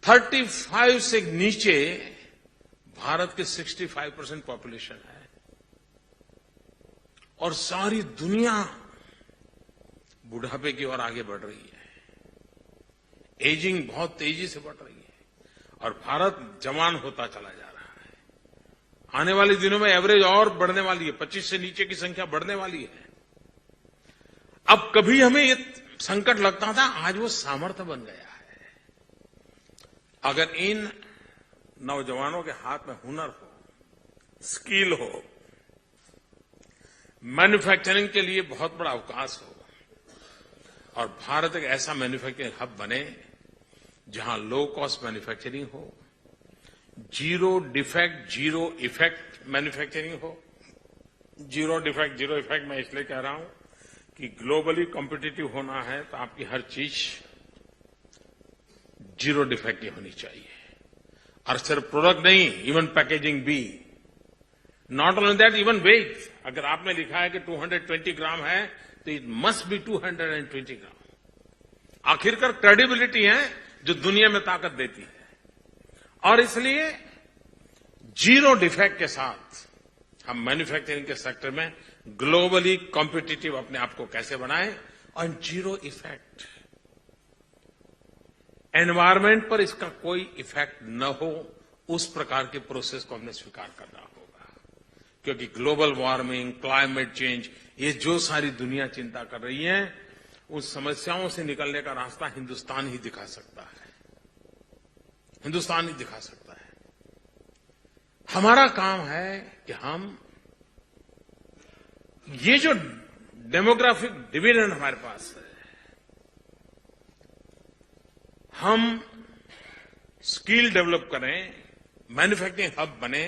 35 से नीचे भारत के 65% पॉपुलेशन है, और सारी दुनिया बुढ़ापे की ओर आगे बढ़ रही है। एजिंग बहुत तेजी से बढ़ रही है, और भारत जवान होता चला जा रहा है। आने वाले दिनों में एवरेज और बढ़ने वाली है, 25 से नीचे की संख्या बढ़ने वाली है। अब कभी हमें ये संकट लगता था, आज वो सामर्थ्य बन गया है। अगर इन नौजवानों के हाथ में हुनर हो, स्किल हो, मैन्युफैक्चरिंग के लिए बहुत बड़ा अवकाश हो और भारत एक ऐसा मैन्युफैक्चरिंग हब बने जहां लो कॉस्ट मैन्युफैक्चरिंग हो, zero defect zero effect manufacturing हो। जीरो डिफेक्ट जीरो इफेक्ट मैं इसलिए कह रहा हूं कि ग्लोबली कॉम्पिटिटिव होना है तो आपकी हर चीज जीरो डिफेक्ट की होनी चाहिए, और सिर्फ प्रोडक्ट नहीं, इवन पैकेजिंग भी। Not only that, even weight. अगर आपने लिखा है कि 220 ग्राम है तो इट मस्ट बी 220 ग्राम। आखिरकार क्रेडिबिलिटी है जो दुनिया में ताकत देती है, और इसलिए जीरो डिफेक्ट के साथ हम मैन्युफैक्चरिंग के सेक्टर में ग्लोबली कॉम्पिटिटिव अपने आप को कैसे बनाएं, और जीरो इफेक्ट, एनवायरमेंट पर इसका कोई इफेक्ट न हो, उस प्रकार के प्रोसेस को हमने स्वीकार करना होगा। क्योंकि ग्लोबल वार्मिंग, क्लाइमेट चेंज, ये जो सारी दुनिया चिंता कर रही है, उन समस्याओं से निकलने का रास्ता हिंदुस्तान ही दिखा सकता है। हिंदुस्तान ही दिखा सकता है। हमारा काम है कि हम ये जो डेमोग्राफिक डिविडेंड हमारे पास है, हम स्किल डेवलप करें, मैन्युफैक्चरिंग हब बने,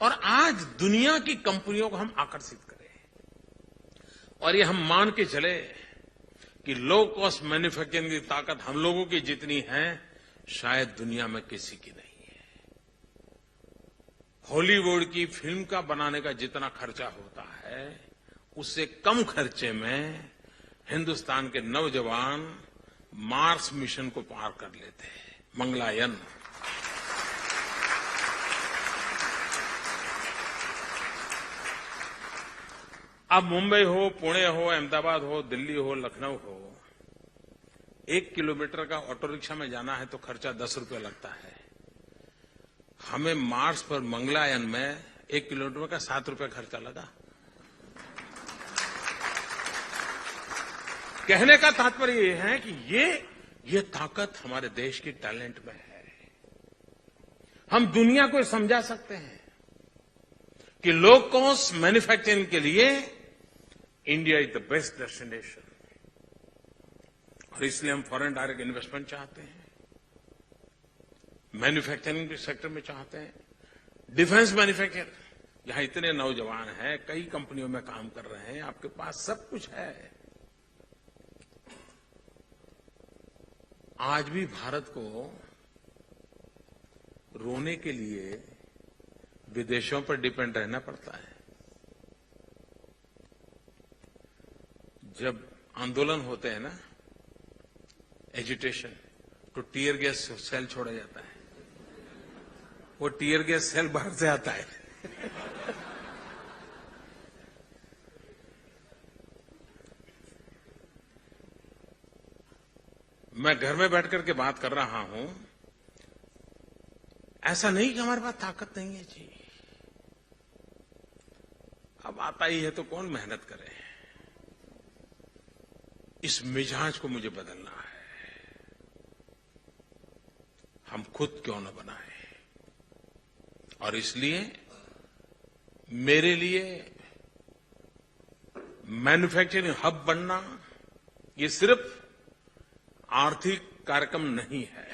और आज दुनिया की कंपनियों को हम आकर्षित करें। और ये हम मान के चले कि लो कॉस्ट मैन्युफैक्चरिंग की ताकत हम लोगों की जितनी है, शायद दुनिया में किसी की नहीं है। हॉलीवुड की फिल्म का बनाने का जितना खर्चा होता है, उससे कम खर्चे में हिंदुस्तान के नौजवान मार्स मिशन को पार कर लेते हैं, मंगलायन। अब मुंबई हो, पुणे हो, अहमदाबाद हो, दिल्ली हो, लखनऊ हो, 1 किलोमीटर का ऑटो रिक्शा में जाना है तो खर्चा 10 रुपये लगता है। हमें मार्स पर मंगलायन में 1 किलोमीटर का 7 रुपये खर्चा लगा। कहने का तात्पर्य ये है कि ये ताकत हमारे देश की टैलेंट में है। हम दुनिया को समझा सकते हैं कि लो कॉस्ट मैन्युफैक्चरिंग के लिए India is the best destination, और इसलिए हम फॉरेन डायरेक्ट इन्वेस्टमेंट चाहते हैं, मैन्युफैक्चरिंग के सेक्टर में चाहते हैं, डिफेंस मैन्युफैक्चर, यहां इतने नौजवान हैं, कई कंपनियों में काम कर रहे हैं, आपके पास सब कुछ है। आज भी भारत को रोने के लिए विदेशों पर डिपेंड रहना पड़ता है। जब आंदोलन होते हैं ना, एजिटेशन, तो टीयर गैस सेल छोड़ा जाता है। वो टीयर गैस सेल बाहर से आता है। मैं घर में बैठ करके बात कर रहा हूं, ऐसा नहीं कि हमारे पास ताकत नहीं है जी। अब आता ही है तो कौन मेहनत करे। इस मिजाज को मुझे बदलना है। हम खुद क्यों न बनाए, और इसलिए मेरे लिए मैन्युफैक्चरिंग हब बनना ये सिर्फ आर्थिक कार्यक्रम नहीं है,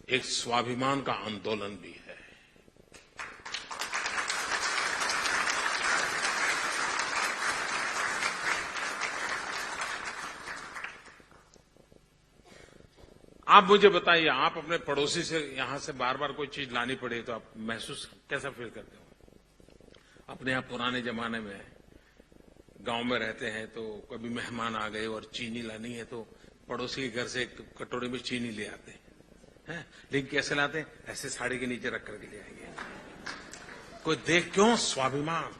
एक स्वाभिमान का आंदोलन भी है। आप मुझे बताइए, आप अपने पड़ोसी से यहां से बार बार कोई चीज लानी पड़े तो आप महसूस कैसा फील करते हो? अपने आप पुराने जमाने में गांव में रहते हैं तो कभी मेहमान आ गए और चीनी लानी है तो पड़ोसी के घर से एक कटोरी में चीनी ले आते हैं। लेकिन कैसे लाते हैं? ऐसे साड़ी के नीचे रख करके ले आएंगे। कोई देख क्यों? स्वाभिमान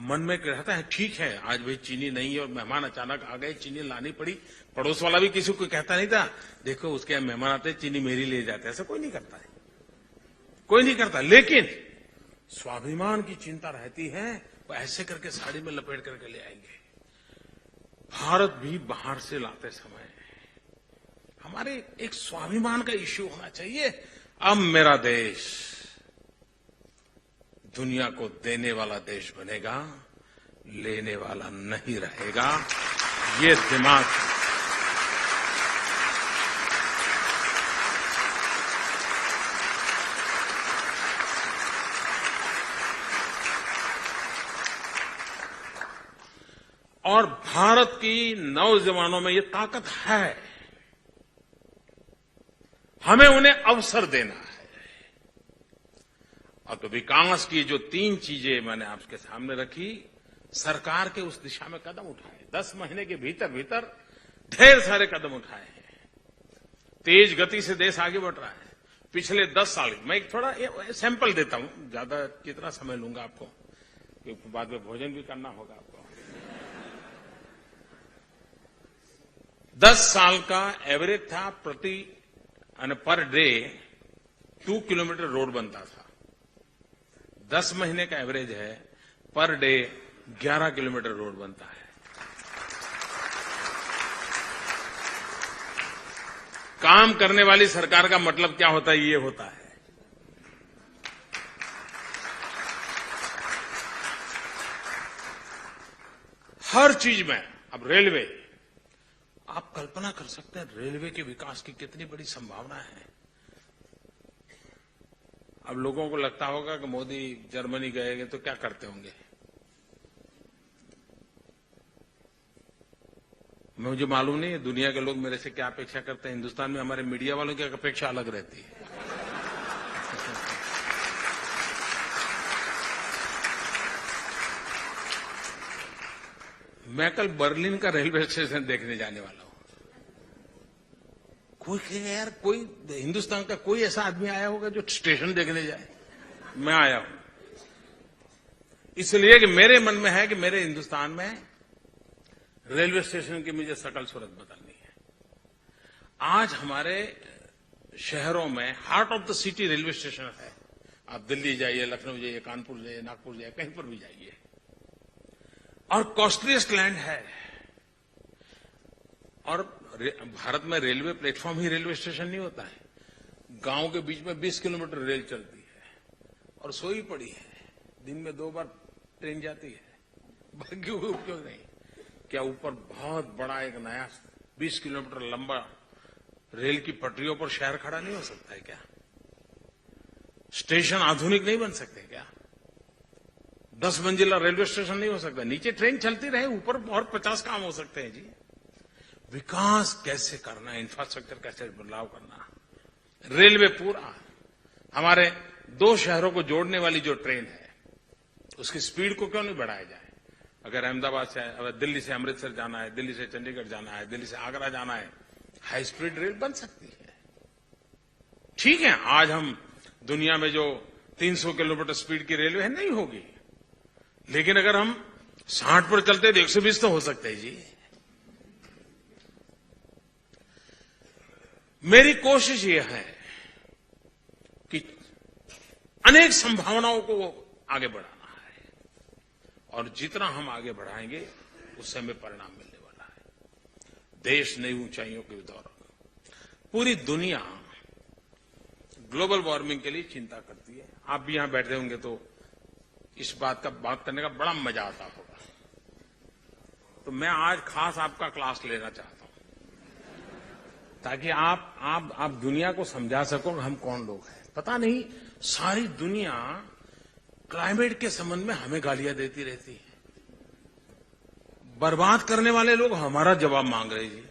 मन में रहता है। ठीक है, आज भाई चीनी नहीं है और मेहमान अचानक आ गए, चीनी लानी पड़ी। पड़ोस वाला भी किसी को कहता नहीं था, देखो उसके यहाँ मेहमान आते चीनी मेरी ले जाते, ऐसा कोई नहीं करता है। कोई नहीं करता, लेकिन स्वाभिमान की चिंता रहती है, वो ऐसे करके साड़ी में लपेट करके ले आएंगे। भारत भी बाहर से लाते समय हमारे एक स्वाभिमान का इश्यू होना चाहिए। अब मेरा देश दुनिया को देने वाला देश बनेगा, लेने वाला नहीं रहेगा, ये दिमाग। और भारत की नौजवानों में ये ताकत है, हमें उन्हें अवसर देना है। और तो विकास की जो 3 चीजें मैंने आपके सामने रखी, सरकार के उस दिशा में कदम उठाए। 10 महीने के भीतर भीतर ढेर सारे कदम उठाए हैं। तेज गति से देश आगे बढ़ रहा है। पिछले 10 साल मैं एक थोड़ा सैंपल देता हूं, ज्यादा कितना समय लूंगा आपको, क्योंकि बाद में भोजन भी करना होगा आपको। 10 साल का एवरेज था पर डे 2 किलोमीटर रोड बनता था। 10 महीने का एवरेज है, पर डे 11 किलोमीटर रोड बनता है। काम करने वाली सरकार का मतलब क्या होता है, ये होता है। हर चीज में। अब रेलवे, आप कल्पना कर सकते हैं रेलवे के विकास की कितनी बड़ी संभावना है। अब लोगों को लगता होगा कि मोदी जर्मनी गए तो क्या करते होंगे। मुझे मालूम नहीं है दुनिया के लोग मेरे से क्या अपेक्षा करते हैं। हिंदुस्तान में हमारे मीडिया वालों की अपेक्षा अलग रहती है। मैं कल बर्लिन का रेलवे स्टेशन देखने जाने वाला हूं। कोई कहेगा यार, कोई हिंदुस्तान का कोई ऐसा आदमी आया होगा जो स्टेशन देखने जाए। मैं आया हूं इसलिए कि मेरे मन में है कि मेरे हिंदुस्तान में रेलवे स्टेशन की मुझे शकल सूरत बदलनी है। आज हमारे शहरों में heart of the city railway station है। आप दिल्ली जाइए, लखनऊ जाइए, कानपुर जाइए, नागपुर जाइए, कहीं पर भी जाइए। और कॉस्टलीस्ट लैंड है। और भारत में रेलवे प्लेटफॉर्म ही रेलवे स्टेशन नहीं होता है। गांव के बीच में 20 किलोमीटर रेल चलती है और सोई पड़ी है। दिन में 2 बार ट्रेन जाती है, बाकी उपयोग नहीं। क्या ऊपर बहुत बड़ा एक नया 20 किलोमीटर लंबा रेल की पटरियों पर शहर खड़ा नहीं हो सकता है क्या? स्टेशन आधुनिक नहीं बन सकते क्या? 10 मंजिला रेलवे स्टेशन नहीं हो सकता? नीचे ट्रेन चलती रहे, ऊपर और 50 काम हो सकते हैं जी। विकास कैसे करना है, इंफ्रास्ट्रक्चर कैसे बदलाव करना। रेलवे पूरा हमारे 2 शहरों को जोड़ने वाली जो ट्रेन है उसकी स्पीड को क्यों नहीं बढ़ाया जाए। अगर अहमदाबाद से, अगर दिल्ली से अमृतसर जाना है, दिल्ली से चंडीगढ़ जाना है, दिल्ली से आगरा जाना है, हाई स्पीड रेल बन सकती है। ठीक है, आज हम दुनिया में जो 300 किलोमीटर स्पीड की रेलवे है नहीं होगी, लेकिन अगर हम 60 पर चलते तो 120 तो हो सकते हैं जी। मेरी कोशिश यह है कि अनेक संभावनाओं को आगे बढ़ाना है, और जितना हम आगे बढ़ाएंगे उससे हमें परिणाम मिलने वाला है। देश नई ऊंचाइयों के दौर, पूरी दुनिया ग्लोबल वार्मिंग के लिए चिंता करती है। आप भी यहां बैठे होंगे तो इस बात करने का बड़ा मजा आता होगा। तो मैं आज खास आपका क्लास लेना चाहता हूं ताकि आप दुनिया को समझा सको हम कौन लोग हैं। पता नहीं सारी दुनिया क्लाइमेट के संबंध में हमें गालियां देती रहती है। बर्बाद करने वाले लोग हमारा जवाब मांग रहे जी।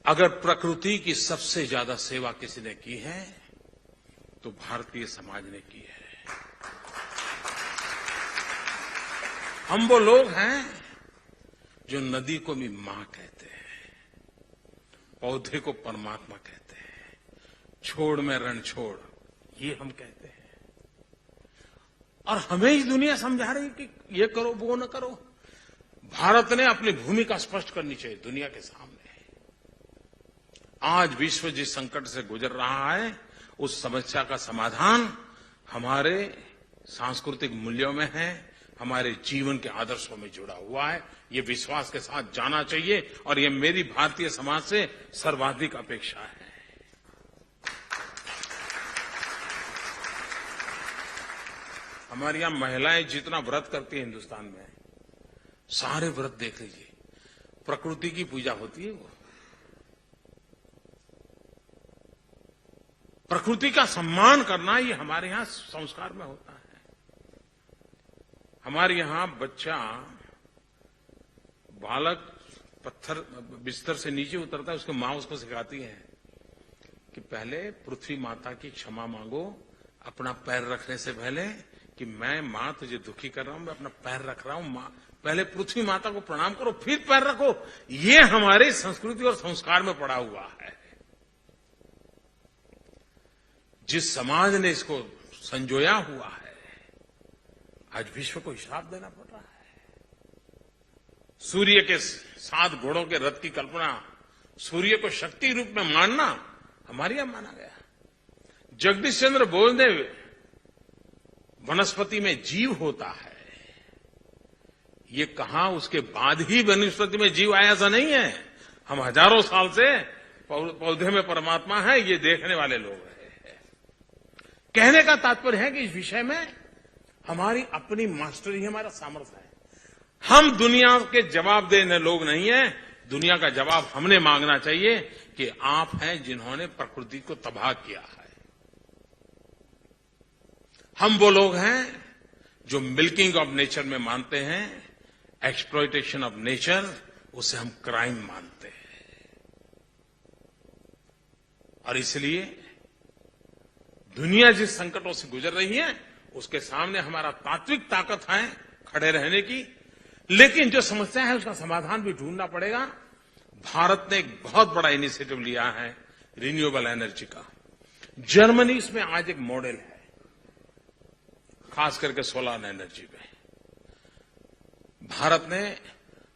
अगर प्रकृति की सबसे ज्यादा सेवा किसी ने की है तो भारतीय समाज ने की है। हम वो लोग हैं जो नदी को भी मां कहते हैं, पौधे को परमात्मा कहते हैं, छोड़ में रण छोड़ ये हम कहते हैं। और हमें ही दुनिया समझा रही कि ये करो वो न करो। भारत ने अपनी भूमिका स्पष्ट करनी चाहिए दुनिया के सामने। आज विश्व जिस संकट से गुजर रहा है, उस समस्या का समाधान हमारे सांस्कृतिक मूल्यों में है, हमारे जीवन के आदर्शों में जुड़ा हुआ है। ये विश्वास के साथ जाना चाहिए और ये मेरी भारतीय समाज से सर्वाधिक अपेक्षा है। हमारी यहां महिलाएं जितना व्रत करती है हिंदुस्तान में, सारे व्रत देख लीजिए, प्रकृति की पूजा होती है। वो प्रकृति का सम्मान करना ये हमारे यहां संस्कार में होता है। हमारे यहां बच्चा बालक पत्थर बिस्तर से नीचे उतरता है, उसकी मां उसको सिखाती है कि पहले पृथ्वी माता की क्षमा मांगो अपना पैर रखने से पहले, कि मैं मां तुझे दुखी कर रहा हूं, मैं अपना पैर रख रहा हूं, मां पहले पृथ्वी माता को प्रणाम करो फिर पैर रखो। ये हमारे संस्कृति और संस्कार में पड़ा हुआ है। जिस समाज ने इसको संजोया हुआ है, आज विश्व को हिसाब देना पड़ रहा है। सूर्य के 7 घोड़ों के रथ की कल्पना, सूर्य को शक्ति रूप में मानना हमारे यहां माना गया। जगदीश चंद्र बोस ने वनस्पति में जीव होता है ये कहा, उसके बाद ही वनस्पति में जीव आया, ऐसा नहीं है। हम हजारों साल से पौधे में परमात्मा है, ये देखने वाले लोग हैं। कहने का तात्पर्य है कि इस विषय में हमारी अपनी मास्टरी, हमारा सामर्थ्य है। हम दुनिया के जवाब देने लोग नहीं है, दुनिया का जवाब हमने मांगना चाहिए कि आप हैं जिन्होंने प्रकृति को तबाह किया है। हम वो लोग हैं जो मिल्किंग ऑफ नेचर में मानते हैं, एक्सप्लॉयटेशन ऑफ नेचर उसे हम क्राइम मानते हैं। और इसलिए दुनिया जिस संकटों से गुजर रही है, उसके सामने हमारा तात्विक ताकत है खड़े रहने की, लेकिन जो समस्या है उसका समाधान भी ढूंढना पड़ेगा। भारत ने एक बहुत बड़ा इनिशिएटिव लिया है रिन्यूएबल एनर्जी का। जर्मनी इसमें आज एक मॉडल है, खास करके सोलर एनर्जी में। भारत ने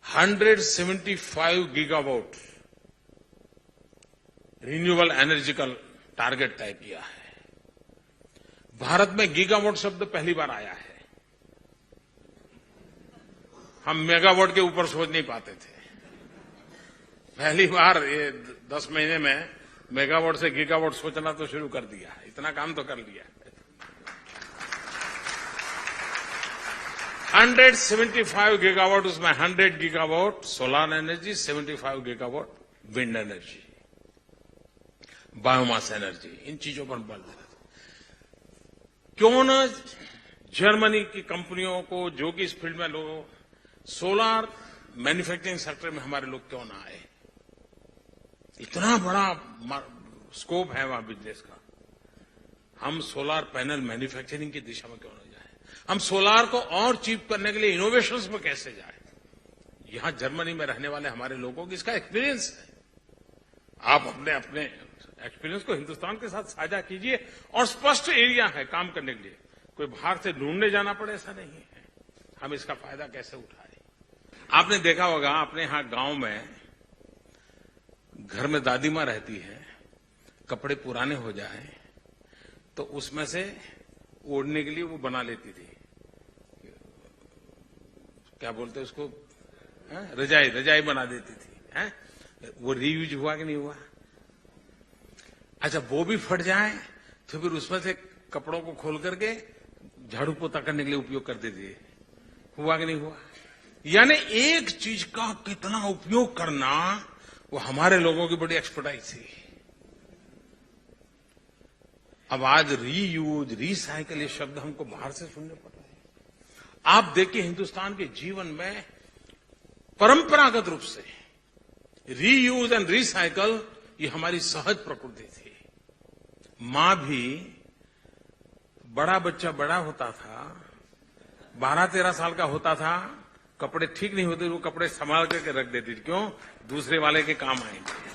175 गीगावाट रिन्यूएबल एनर्जी का टारगेट तय किया है। भारत में गीगावाट शब्द पहली बार आया है। हम मेगावाट के ऊपर सोच नहीं पाते थे, पहली बार ये 10 महीने में मेगावाट से गीगावाट सोचना तो शुरू कर दिया है। इतना काम तो कर लिया है। 175 गीगावाट, उसमें 100 gigawatt solar energy, 75 gigawatt wind energy, biomass energy, इन चीजों पर बल देना। क्यों न जर्मनी की कंपनियों को, जो कि इस फील्ड में लोग, सोलर मैन्युफैक्चरिंग सेक्टर में हमारे लोग क्यों ना आए? इतना बड़ा स्कोप है वहां बिजनेस का। हम सोलर पैनल मैन्युफैक्चरिंग की दिशा में क्यों न जाए? हम सोलार को और चीप करने के लिए इनोवेशंस में कैसे जाए? यहां जर्मनी में रहने वाले हमारे लोगों को इसका एक्सपीरियंस है। आप अपने अपने एक्सपीरियंस को हिंदुस्तान के साथ साझा कीजिए, और स्पष्ट एरिया है काम करने के लिए। कोई बाहर से ढूंढने जाना पड़े ऐसा नहीं है। हम इसका फायदा कैसे उठाएं? आपने देखा होगा, अपने यहां गांव में घर में दादी मां रहती है, कपड़े पुराने हो जाए तो उसमें से ओढ़ने के लिए वो बना लेती थी, क्या बोलते उसको, रजाई, रजाई बना देती थी। वो रीयूज हुआ कि नहीं हुआ? अच्छा, वो भी फट जाए तो फिर उसमें से कपड़ों को खोल करके झाड़ू पोता करने के लिए उपयोग कर देती है। हुआ कि नहीं हुआ? यानी एक चीज का कितना उपयोग करना, वो हमारे लोगों की बड़ी एक्सपर्टाइज थी। अब आज रीयूज, रिसाइकल, ये शब्द हमको बाहर से सुनने पड़ रहे हैं। आप देखिए, हिंदुस्तान के जीवन में परंपरागत रूप से रीयूज एंड रिसाइकल ये हमारी सहज प्रकृति थी। मां भी, बड़ा बच्चा बड़ा होता था, 12-13 साल का होता था, कपड़े ठीक नहीं होते, वो कपड़े संभाल करके रख देती थी। क्यों? दूसरे वाले के काम आएंगे।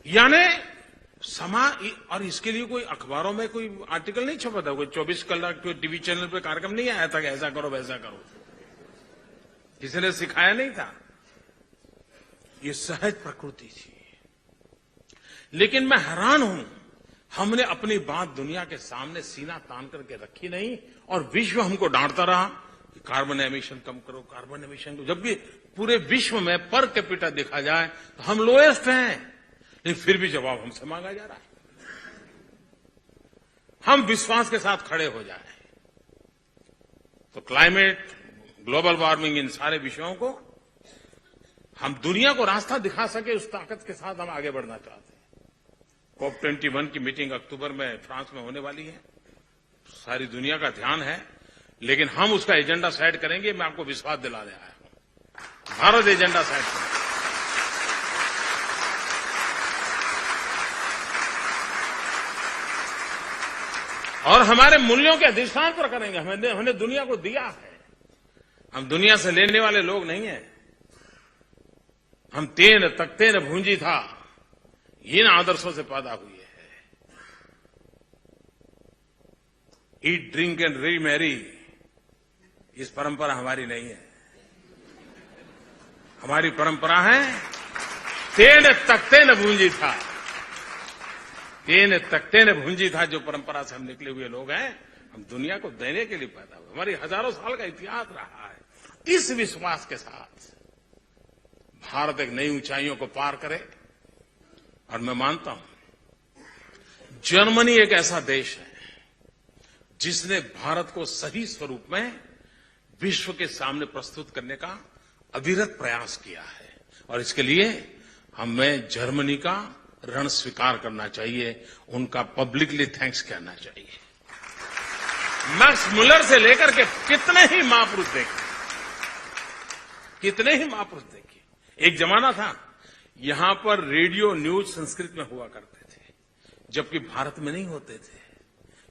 यानी और इसके लिए कोई अखबारों में कोई आर्टिकल नहीं छपा था, कोई 24 कलाक कोई टीवी चैनल पे कार्यक्रम नहीं आया था कि ऐसा करो वैसा करो, किसी ने सिखाया नहीं था। ये सहज प्रकृति थी। लेकिन मैं हैरान हूं, हमने अपनी बात दुनिया के सामने सीना तान करके रखी नहीं और विश्व हमको डांटता रहा कि कार्बन एमिशन कम करो, कार्बन एमिशन करो, जबकि पूरे विश्व में पर कैपिटा देखा जाए तो हम लोएस्ट हैं, लेकिन फिर भी जवाब हमसे मांगा जा रहा है। हम विश्वास के साथ खड़े हो जाएं तो क्लाइमेट, ग्लोबल वार्मिंग, इन सारे विषयों को हम दुनिया को रास्ता दिखा सके, उस ताकत के साथ हम आगे बढ़ना चाहते हैं। COP21 की मीटिंग अक्टूबर में फ्रांस में होने वाली है, सारी दुनिया का ध्यान है, लेकिन हम उसका एजेंडा सेट करेंगे। मैं आपको विश्वास दिलाने आया हूं, भारत एजेंडा सेट करेगा। और हमारे मूल्यों के अधिष्ठान पर करेंगे। हमने दुनिया को दिया है, हम दुनिया से लेने वाले लोग नहीं हैं। हम तेन तख्ते न भूंजी था, इन आदर्शों से पैदा हुए हैं। Eat drink and re Mary, इस परंपरा हमारी नहीं है। हमारी परंपरा है तेन तख्ते न भूंजी था, तेन तख्ते न भूंजी था। जो परंपरा से हम निकले हुए लोग हैं, हम दुनिया को देने के लिए पैदा हुए। हमारी हजारों साल का इतिहास रहा है। इस विश्वास के साथ भारत एक नई ऊंचाइयों को पार करे। और मैं मानता हूं जर्मनी एक ऐसा देश है जिसने भारत को सही स्वरूप में विश्व के सामने प्रस्तुत करने का अविरत प्रयास किया है। और इसके लिए हमें जर्मनी का ऋण स्वीकार करना चाहिए, उनका पब्लिकली थैंक्स कहना चाहिए। मैक्स मुलर से लेकर के कितने ही महापुरुष देखे, कितने ही महापुरुष देखे। एक जमाना था यहां पर रेडियो न्यूज संस्कृत में हुआ करते थे, जबकि भारत में नहीं होते थे,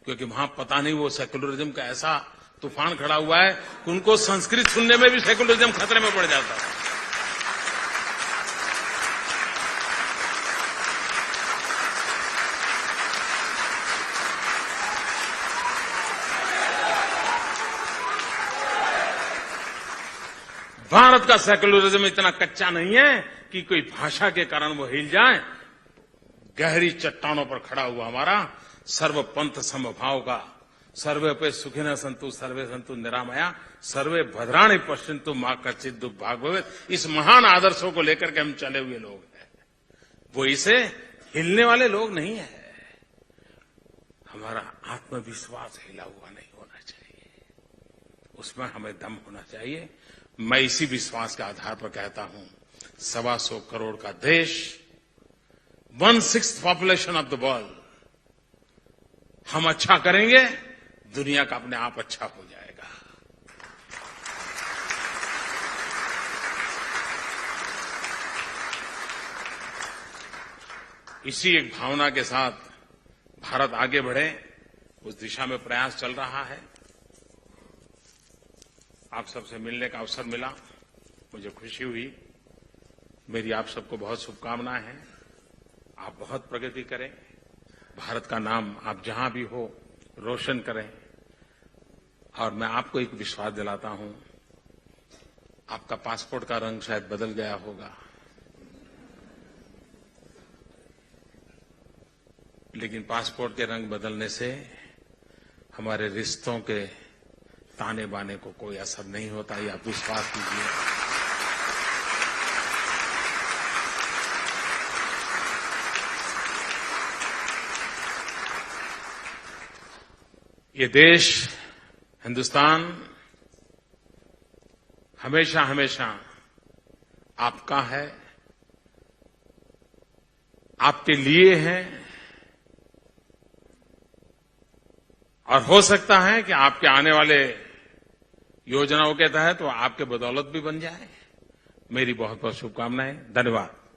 क्योंकि वहां पता नहीं वो सेकुलरिज्म का ऐसा तूफान खड़ा हुआ है कि उनको संस्कृत सुनने में भी सेकुलरिज्म खतरे में पड़ जाता है। भारत का सेकुलरिज्म इतना कच्चा नहीं है कि कोई भाषा के कारण वो हिल जाए। गहरी चट्टानों पर खड़ा हुआ हमारा सर्वपंथ समभाव का, सर्वे पे सुखिनः सन्तु सर्वे सन्तु निरामया, सर्वे भद्राणि पश्यन्तु मा कश्चित् दुर्भाग् भवेत्, इस महान आदर्शों को लेकर के हम चले हुए लोग हैं। वो इसे हिलने वाले लोग नहीं है। हमारा आत्मविश्वास हिला हुआ नहीं होना चाहिए, उसमें हमें दम होना चाहिए। मैं इसी विश्वास के आधार पर कहता हूं 125 करोड़ का देश, 1/6 पॉपुलेशन ऑफ द वर्ल्ड, हम अच्छा करेंगे, दुनिया का अपने आप अच्छा हो जाएगा। इसी एक भावना के साथ भारत आगे बढ़े, उस दिशा में प्रयास चल रहा है। आप सबसे मिलने का अवसर मिला, मुझे खुशी हुई। मेरी आप सबको बहुत शुभकामनाएं हैं। आप बहुत प्रगति करें, भारत का नाम आप जहां भी हो रोशन करें। और मैं आपको एक विश्वास दिलाता हूं, आपका पासपोर्ट का रंग शायद बदल गया होगा, लेकिन पासपोर्ट के रंग बदलने से हमारे रिश्तों के ताने बाने को कोई असर नहीं होता, ये आप विश्वास कीजिए। ये देश हिंदुस्तान हमेशा हमेशा आपका है, आपके लिए है, और हो सकता है कि आपके आने वाले योजनाओं के तहत वो आपके बदौलत भी बन जाए। मेरी बहुत बहुत शुभकामनाएं। धन्यवाद।